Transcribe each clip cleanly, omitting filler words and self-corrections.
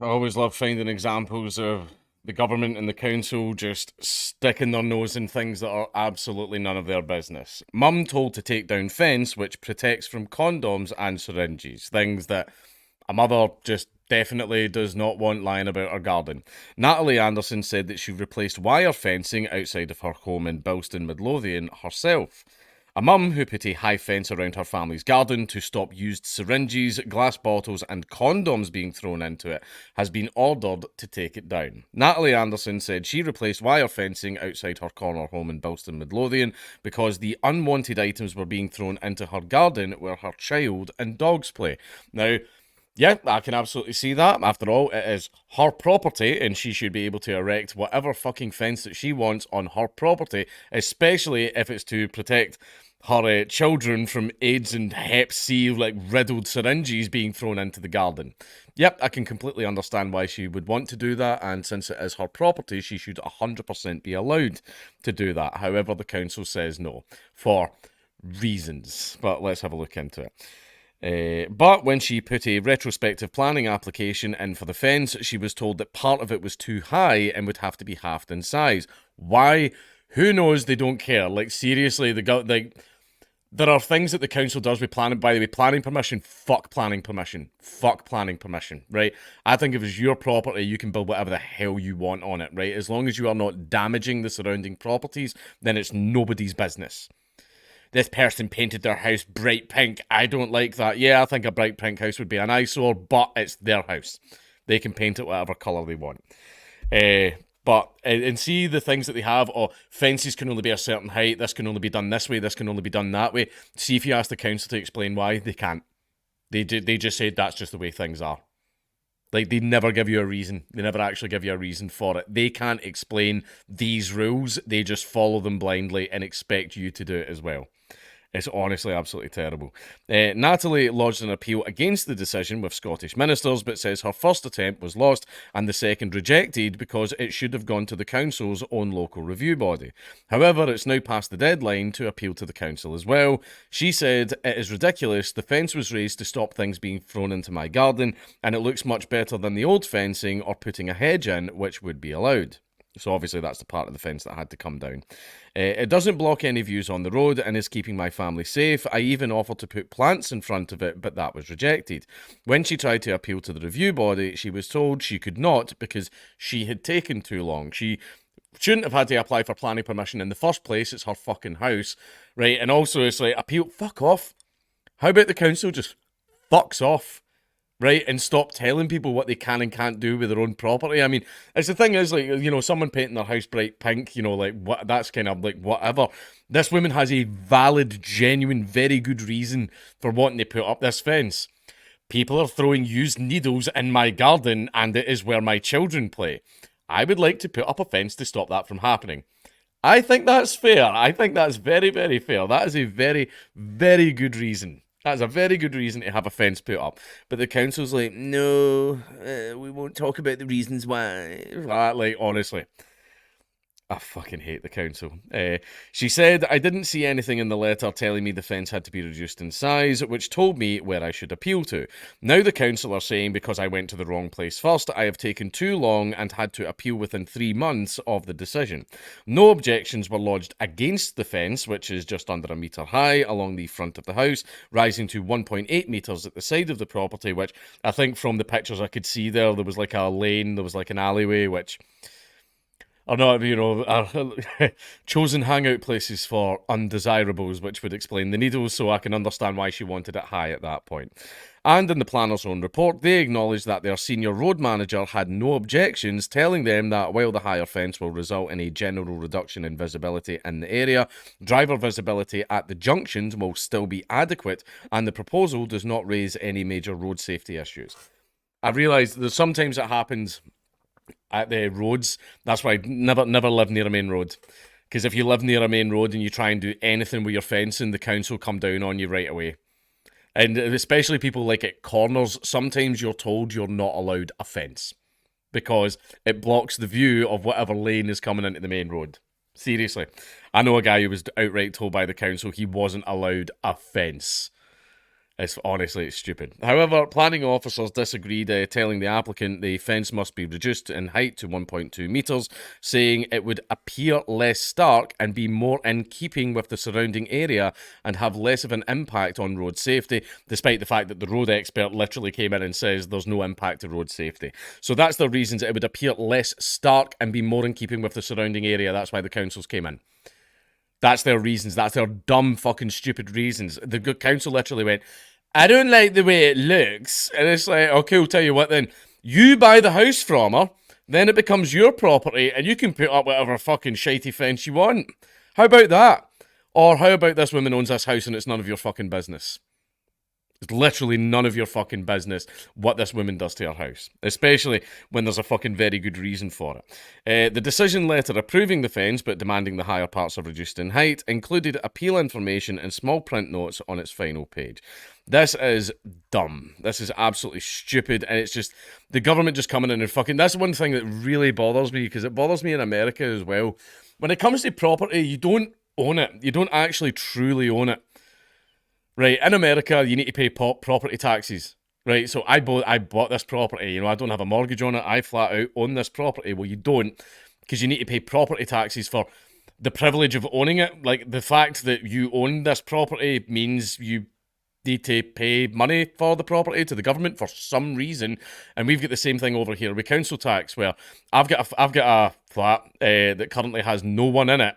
I always love finding examples of the government and the council just sticking their nose in things that are absolutely none of their business. Mum told to take down fence which protects from condoms and syringes, things that a mother just definitely does not want lying about her garden. Natalie Anderson said that she replaced wire fencing outside of her home in Bilston, Midlothian herself. A mum who put a high fence around her family's garden to stop used syringes, glass bottles, and condoms being thrown into it has been ordered to take it down. Natalie Anderson said she replaced wire fencing outside her corner home in Bilston, Midlothian, because the unwanted items were being thrown into her garden where her child and dogs play. Now, yeah, I can absolutely see that. After all, it is her property, and she should be able to erect whatever fucking fence that she wants on her property, especially if it's to protect her children from AIDS and Hep C, like riddled syringes being thrown into the garden. Yep, I can completely understand why she would want to do that, and since it is her property, she should 100% be allowed to do that. However, the council says no, for reasons. But let's have a look into it. But when she put a retrospective planning application in for the fence, she was told that part of it was too high and would have to be halved in size. Why? Who knows? They don't care. Like seriously, there are things that the council does with planning. By the way, planning permission. Fuck planning permission. Fuck planning permission. Right? I think if it's your property, you can build whatever the hell you want on it. Right? As long as you are not damaging the surrounding properties, then it's nobody's business. This person painted their house bright pink. I don't like that. Yeah, I think a bright pink house would be an eyesore, but it's their house. They can paint it whatever colour they want. But and see the things that they have. Oh, fences can only be a certain height. This can only be done this way. This can only be done that way. See if you ask the council to explain why they can't. They just said that's just the way things are. Like they never give you a reason. They never actually give you a reason for it. They can't explain these rules. They just follow them blindly and expect you to do it as well. It's honestly absolutely terrible. Natalie lodged an appeal against the decision with Scottish ministers, but says her first attempt was lost and the second rejected because it should have gone to the council's own local review body. However, it's now past the deadline to appeal to the council as well. She said, "It is ridiculous. The fence was raised to stop things being thrown into my garden, and it looks much better than the old fencing or putting a hedge in, which would be allowed." So obviously that's the part of the fence that had to come down. It doesn't block any views on the road and is keeping my family safe. I even offered to put plants in front of it, but that was rejected. When she tried to appeal to the review body, she was told she could not because she had taken too long. She shouldn't have had to apply for planning permission in the first place. It's her fucking house, right? And also it's like, appeal, fuck off. How about the council just fucks off? Right, and stop telling people what they can and can't do with their own property. I mean, it's the thing is, like, you know, someone painting their house bright pink, you know, like, what, that's kind of like whatever. This woman has a valid, genuine, very good reason for wanting to put up this fence. People are throwing used needles in my garden, and it is where my children play. I would like to put up a fence to stop that from happening. I think that's fair. I think that's very, very fair. That is a very, very good reason. That's a very good reason to have a fence put up. But the council's like, no, we won't talk about the reasons why. Like, honestly, I fucking hate the council. She said, I didn't see anything in the letter telling me the fence had to be reduced in size, which told me where I should appeal to. Now the council are saying because I went to the wrong place first, I have taken too long and had to appeal within 3 months of the decision. No objections were lodged against the fence, which is just under a metre high along the front of the house, rising to 1.8 metres at the side of the property, which I think from the pictures I could see there was like a lane, there was like an alleyway, which or not, you know, chosen hangout places for undesirables, which would explain the needles, so I can understand why she wanted it high at that point. And in the planner's own report, they acknowledged that their senior road manager had no objections, telling them that while the higher fence will result in a general reduction in visibility in the area, driver visibility at the junctions will still be adequate, and the proposal does not raise any major road safety issues. I realise that sometimes it happens at the roads. That's why I never live near a main road. Because if you live near a main road and you try and do anything with your fencing, the council come down on you right away. And especially people like at corners, sometimes you're told you're not allowed a fence because it blocks the view of whatever lane is coming into the main road. Seriously. I know a guy who was outright told by the council he wasn't allowed a fence. It's stupid. However, planning officers disagreed, telling the applicant the fence must be reduced in height to 1.2 metres, saying it would appear less stark and be more in keeping with the surrounding area and have less of an impact on road safety, despite the fact that the road expert literally came in and says there's no impact to road safety. So that's the reasons. It would appear less stark and be more in keeping with the surrounding area. That's why the councils came in. That's their reasons. That's their dumb fucking stupid reasons. The good council literally went, I don't like the way it looks. And it's like, okay, I'll tell you what then. You buy the house from her, then it becomes your property and you can put up whatever fucking shitey fence you want. How about that? Or how about this woman owns this house and it's none of your fucking business? It's literally none of your fucking business what this woman does to her house, especially when there's a fucking very good reason for it. The decision letter approving the fence but demanding the higher parts are reduced in height included appeal information and small print notes on its final page. This is dumb. This is absolutely stupid, and it's just the government just coming in and fucking... That's one thing that really bothers me, because it bothers me in America as well. When it comes to property, you don't own it. You don't actually truly own it. Right, in America, you need to pay property taxes. Right, so I bought this property. You know, I don't have a mortgage on it. I flat out own this property. Well, you don't, because you need to pay property taxes for the privilege of owning it. Like, the fact that you own this property means you need to pay money for the property to the government for some reason. And we've got the same thing over here with council tax, where I've got a flat that currently has no one in it.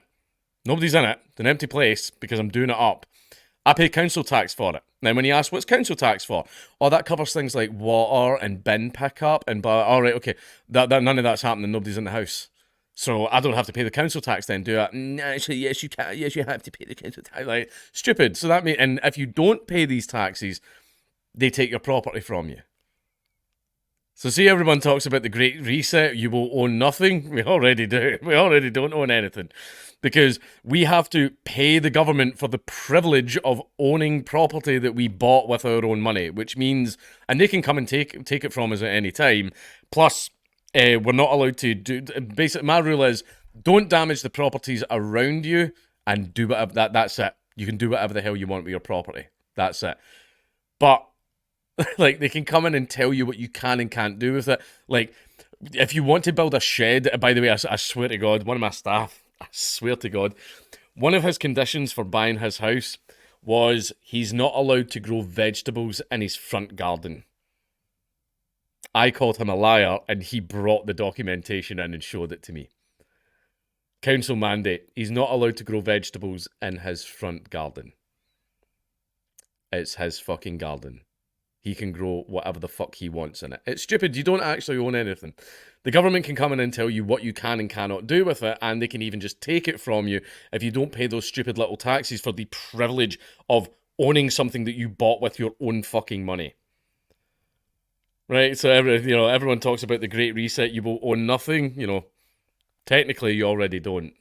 Nobody's in it. It's an empty place because I'm doing it up. I pay council tax for it. Now, when you ask, what's council tax for? Oh, that covers things like water and bin pickup and blah. All right, okay. That none of that's happening. Nobody's in the house. So I don't have to pay the council tax then, do I? No, actually, yes, you can. Yes, you have to pay the council tax. Like, stupid. So that means, and if you don't pay these taxes, they take your property from you. So see, everyone talks about the Great Reset. You will own nothing. We already do. We already don't own anything. Because we have to pay the government for the privilege of owning property that we bought with our own money, which means, and they can come and take it from us at any time. Plus, we're not allowed to do, basically, my rule is, don't damage the properties around you and do whatever, that's it. You can do whatever the hell you want with your property. That's it. But, like, they can come in and tell you what you can and can't do with it. Like, if you want to build a shed, by the way, I swear to God, one of my staff, I swear to God, one of his conditions for buying his house was he's not allowed to grow vegetables in his front garden. I called him a liar, and he brought the documentation in and showed it to me. Council mandate, he's not allowed to grow vegetables in his front garden. It's his fucking garden. He can grow whatever the fuck he wants in it. It's stupid. You don't actually own anything. The government can come in and tell you what you can and cannot do with it, and they can even just take it from you if you don't pay those stupid little taxes for the privilege of owning something that you bought with your own fucking money. Right? So everyone talks about the Great Reset. You will own nothing. You know, technically you already don't.